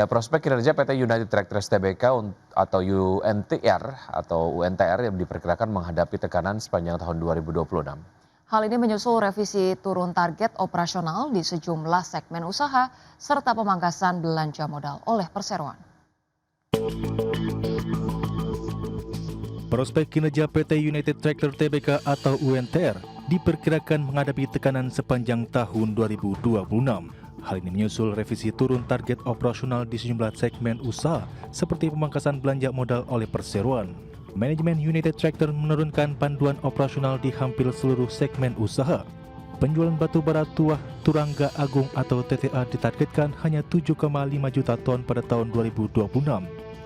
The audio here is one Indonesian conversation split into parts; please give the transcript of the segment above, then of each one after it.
Ya, prospek kinerja PT United Tractors Tbk atau UNTR atau UNTR yang diperkirakan menghadapi tekanan sepanjang tahun 2026. Hal ini menyusul revisi turun target operasional di sejumlah segmen usaha serta pemangkasan belanja modal oleh perseroan. Prospek kinerja PT United Tractors Tbk atau UNTR diperkirakan menghadapi tekanan sepanjang tahun 2026. Hal ini menyusul revisi turun target operasional di sejumlah segmen usaha seperti pemangkasan belanja modal oleh perseroan. Manajemen United Tractors menurunkan panduan operasional di hampir seluruh segmen usaha. Penjualan batu bara tuah Turangga Agung atau TTA ditargetkan hanya 7,5 juta ton pada tahun 2026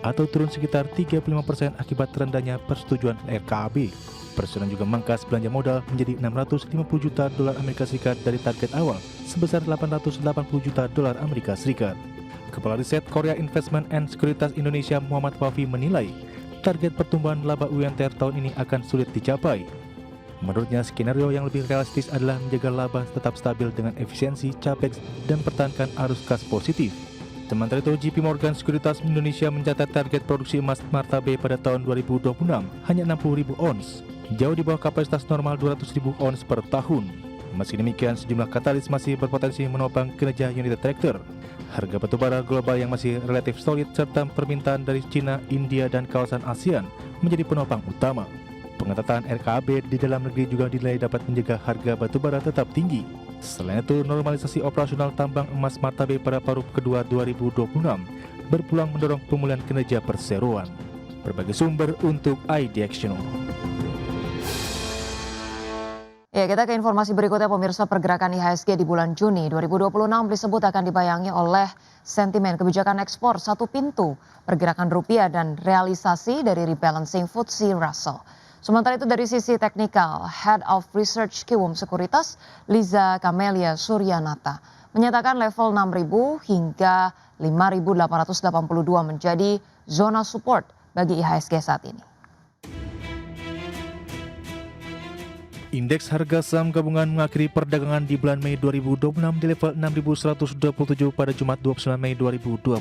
atau turun sekitar 35% akibat rendahnya persetujuan RKAB. Perseroan juga memangkas belanja modal menjadi 650 juta dolar Amerika Serikat dari target awal sebesar 880 juta dolar Amerika Serikat. Kepala Riset Korea Investment and Sekuritas Indonesia Muhammad Wafi menilai target pertumbuhan laba UNTR tahun ini akan sulit dicapai. Menurutnya, skenario yang lebih realistis adalah menjaga laba tetap stabil dengan efisiensi capex dan pertahankan arus kas positif. Sementara itu, JP Morgan Sekuritas Indonesia mencatat target produksi emas martabe pada tahun 2026 hanya 60.000 ons, jauh di bawah kapasitas normal 200.000 ons per tahun. Meski demikian, sejumlah katalis masih berpotensi menopang kinerja United Tractors. Harga batubara global yang masih relatif solid serta permintaan dari China, India, dan kawasan ASEAN menjadi penopang utama. Pengetatan RKAB di dalam negeri juga dinilai dapat menjaga harga batubara tetap tinggi. Selain itu, normalisasi operasional tambang emas martabe pada paruh kedua 2026 berpeluang mendorong pemulihan kinerja perseroan. Berbagai sumber untuk ID Action. Ya, kita ke informasi berikutnya pemirsa. Pergerakan IHSG di bulan Juni 2026 disebut akan dibayangi oleh sentimen kebijakan ekspor satu pintu, pergerakan rupiah dan realisasi dari rebalancing FTSE Russell. Sementara itu dari sisi teknikal, Head of Research Kiwum Sekuritas, Liza Kamelia Suryanata, menyatakan level 6.000 hingga 5.882 menjadi zona support bagi IHSG saat ini. Indeks harga saham gabungan mengakhiri perdagangan di bulan Mei 2026 di level 6.127 pada Jumat 29 Mei 2026.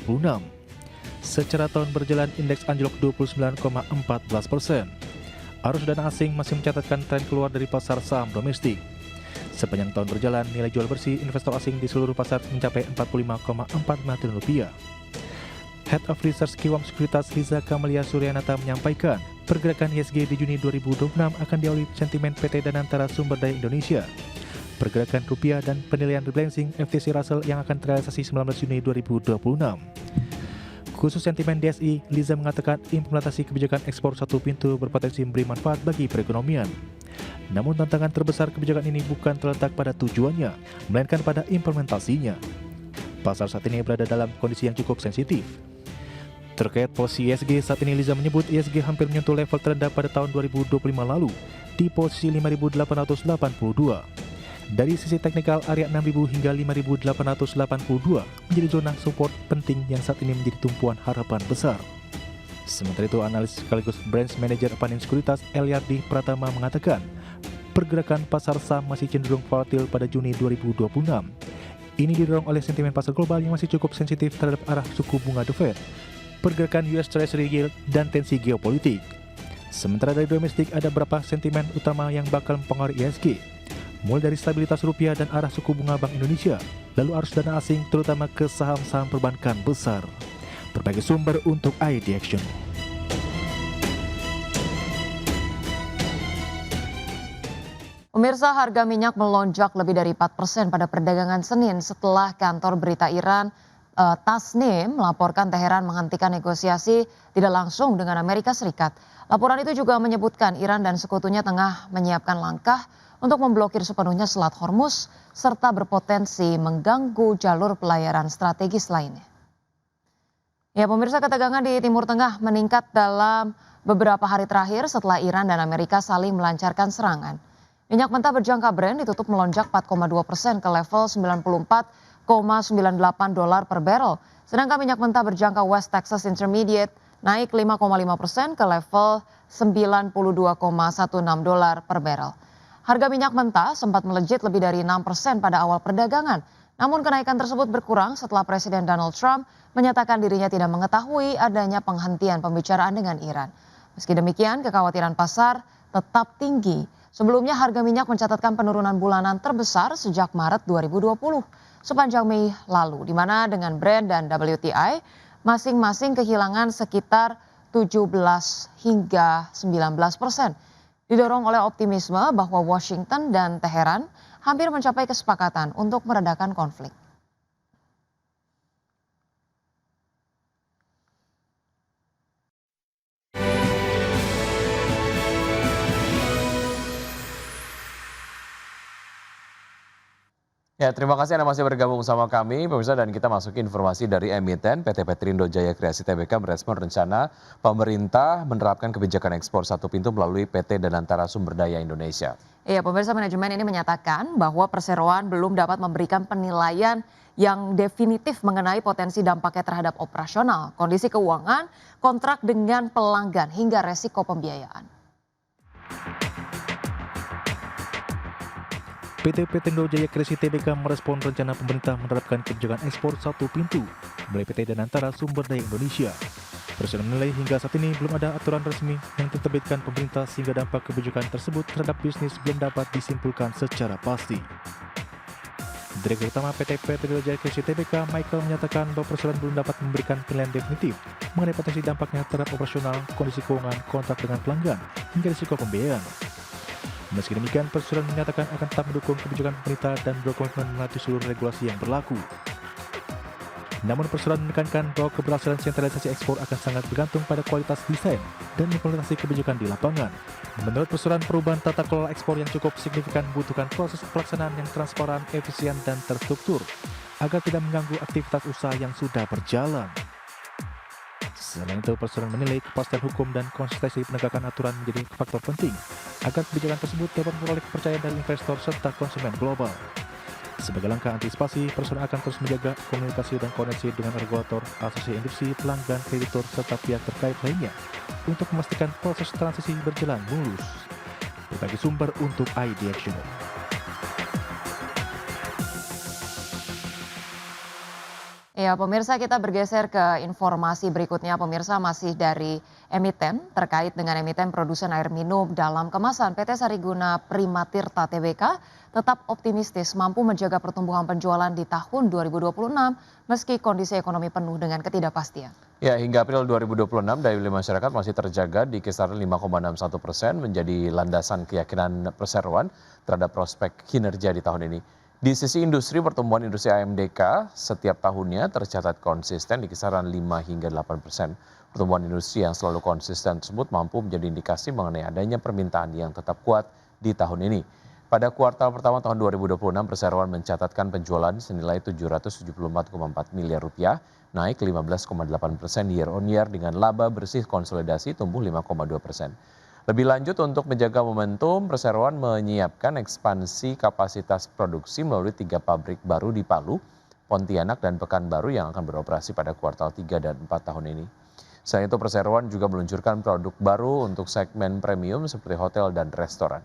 Secara tahun berjalan, indeks anjlok 29,14%. Arus dana asing masih mencatatkan tren keluar dari pasar saham domestik. Sepanjang tahun berjalan, nilai jual bersih investor asing di seluruh pasar mencapai 45,45 triliun rupiah. Head of Research Kiwum Sekuritas Liza Kamelia Suryanata menyampaikan, pergerakan IHSG di Juni 2026 akan diawali sentimen PT Danantara Sumber Daya Indonesia, pergerakan rupiah dan penilaian rebalancing FTSE Russell yang akan terrealisasi 19 Juni 2026. Khusus sentimen DSI, Liza mengatakan implementasi kebijakan ekspor satu pintu berpotensi memberi manfaat bagi perekonomian. Namun tantangan terbesar kebijakan ini bukan terletak pada tujuannya, melainkan pada implementasinya. Pasar saat ini berada dalam kondisi yang cukup sensitif. Terkait posisi IHSG, saat ini Liza menyebut IHSG hampir menyentuh level terendah pada tahun 2025 lalu di posisi 5.882. Dari sisi teknikal, area 6.000 hingga 5.882 menjadi zona support penting yang saat ini menjadi tumpuan harapan besar. Sementara itu, analis sekaligus branch manager Panin Sekuritas Eliardi Pratama mengatakan, pergerakan pasar saham masih cenderung volatil pada Juni 2026. Ini didorong oleh sentimen pasar global yang masih cukup sensitif terhadap arah suku bunga The Fed, pergerakan US Treasury Yield, dan tensi geopolitik. Sementara dari domestik ada beberapa sentimen utama yang bakal mempengaruhi IHSG, mulai dari stabilitas rupiah dan arah suku bunga Bank Indonesia, lalu arus dana asing terutama ke saham-saham perbankan besar. Berbagai sumber untuk ID Action. Pemirsa, harga minyak melonjak lebih dari 4% pada perdagangan Senin setelah kantor berita Iran Tasnim melaporkan Teheran menghentikan negosiasi tidak langsung dengan Amerika Serikat. Laporan itu juga menyebutkan Iran dan sekutunya tengah menyiapkan langkah untuk memblokir sepenuhnya Selat Hormuz serta berpotensi mengganggu jalur pelayaran strategis lainnya. Ya pemirsa, ketegangan di Timur Tengah meningkat dalam beberapa hari terakhir setelah Iran dan Amerika saling melancarkan serangan. Minyak mentah berjangka Brent ditutup melonjak 4,2% ke level 94,98 dolar per barrel. Sedangkan minyak mentah berjangka West Texas Intermediate naik 5,5% ke level 92,16 dolar per barrel. Harga minyak mentah sempat melejit lebih dari 6% pada awal perdagangan, Namun kenaikan tersebut berkurang setelah Presiden Donald Trump menyatakan dirinya tidak mengetahui adanya penghentian pembicaraan dengan Iran. Meski demikian, kekhawatiran pasar tetap tinggi. Sebelumnya harga minyak mencatatkan penurunan bulanan terbesar sejak Maret 2020 sepanjang Mei lalu, di mana dengan Brent dan WTI masing-masing kehilangan sekitar 17 hingga 19%. Didorong oleh optimisme bahwa Washington dan Teheran hampir mencapai kesepakatan untuk meredakan konflik. Ya, terima kasih Anda masih bergabung sama kami, pemirsa, dan kita masuk informasi dari emiten. PT Petrindo Jaya Kreasi Tbk merespon rencana pemerintah menerapkan kebijakan ekspor satu pintu melalui PT Danantara Sumber Daya Indonesia. Iya, pemirsa, manajemen ini menyatakan bahwa perseroan belum dapat memberikan penilaian yang definitif mengenai potensi dampaknya terhadap operasional, kondisi keuangan, kontrak dengan pelanggan, hingga resiko pembiayaan. PT Petrindo Jaya Kreasi Tbk merespon rencana pemerintah menerapkan kebijakan ekspor satu pintu melalui PT Danantara Sumber Daya Indonesia. Presiden menilai hingga saat ini belum ada aturan resmi yang diterbitkan pemerintah sehingga dampak kebijakan tersebut terhadap bisnis belum dapat disimpulkan secara pasti. Direktur Utama PT Petrindo Jaya Kreasi Tbk, Michael, menyatakan bahwa presiden belum dapat memberikan penilaian definitif mengenai potensi dampaknya terhadap operasional, kondisi keuangan, kontrak dengan pelanggan, hingga risiko pembiayaan. Meski demikian, Presiden menyatakan akan tetap mendukung kebijakan pemerintah dan berkomitmen menaati seluruh regulasi yang berlaku. Namun Presiden menekankan bahwa keberhasilan sentralisasi ekspor akan sangat bergantung pada kualitas desain dan implementasi kebijakan di lapangan. Menurut Presiden, perubahan tata kelola ekspor yang cukup signifikan membutuhkan proses pelaksanaan yang transparan, efisien, dan terstruktur agar tidak mengganggu aktivitas usaha yang sudah berjalan. Selain itu, Presiden menilai kepastian hukum dan konsistensi penegakan aturan menjadi faktor penting agar kebijakan tersebut dapat memperoleh kepercayaan dari investor serta konsumen global. Sebagai langkah antisipasi, Presiden akan terus menjaga komunikasi dan koneksi dengan regulator, asosiasi industri, pelanggan, kreditur, serta pihak terkait lainnya untuk memastikan proses transisi berjalan mulus. Berbagi sumber untuk ID Action. Ya, pemirsa, kita bergeser ke informasi berikutnya. Pemirsa, masih dari emiten terkait dengan emiten produsen air minum dalam kemasan. PT Sariguna Primatirta Tbk tetap optimistis mampu menjaga pertumbuhan penjualan di tahun 2026 meski kondisi ekonomi penuh dengan ketidakpastian. Ya, hingga April 2026 daya beli masyarakat masih terjaga di kisaran 5,61%, menjadi landasan keyakinan perseroan terhadap prospek kinerja di tahun ini. Di sisi industri, pertumbuhan industri AMDK setiap tahunnya tercatat konsisten di kisaran 5 hingga 8%. Pertumbuhan industri yang selalu konsisten tersebut mampu menjadi indikasi mengenai adanya permintaan yang tetap kuat di tahun ini. Pada kuartal pertama tahun 2026, perseroan mencatatkan penjualan senilai 774,4 miliar rupiah, naik 15,8% year on year dengan laba bersih konsolidasi tumbuh 5,2%. Lebih lanjut, untuk menjaga momentum, perseroan menyiapkan ekspansi kapasitas produksi melalui 3 pabrik baru di Palu, Pontianak, dan Pekanbaru yang akan beroperasi pada kuartal 3 dan 4 tahun ini. Selain itu, perseroan juga meluncurkan produk baru untuk segmen premium seperti hotel dan restoran.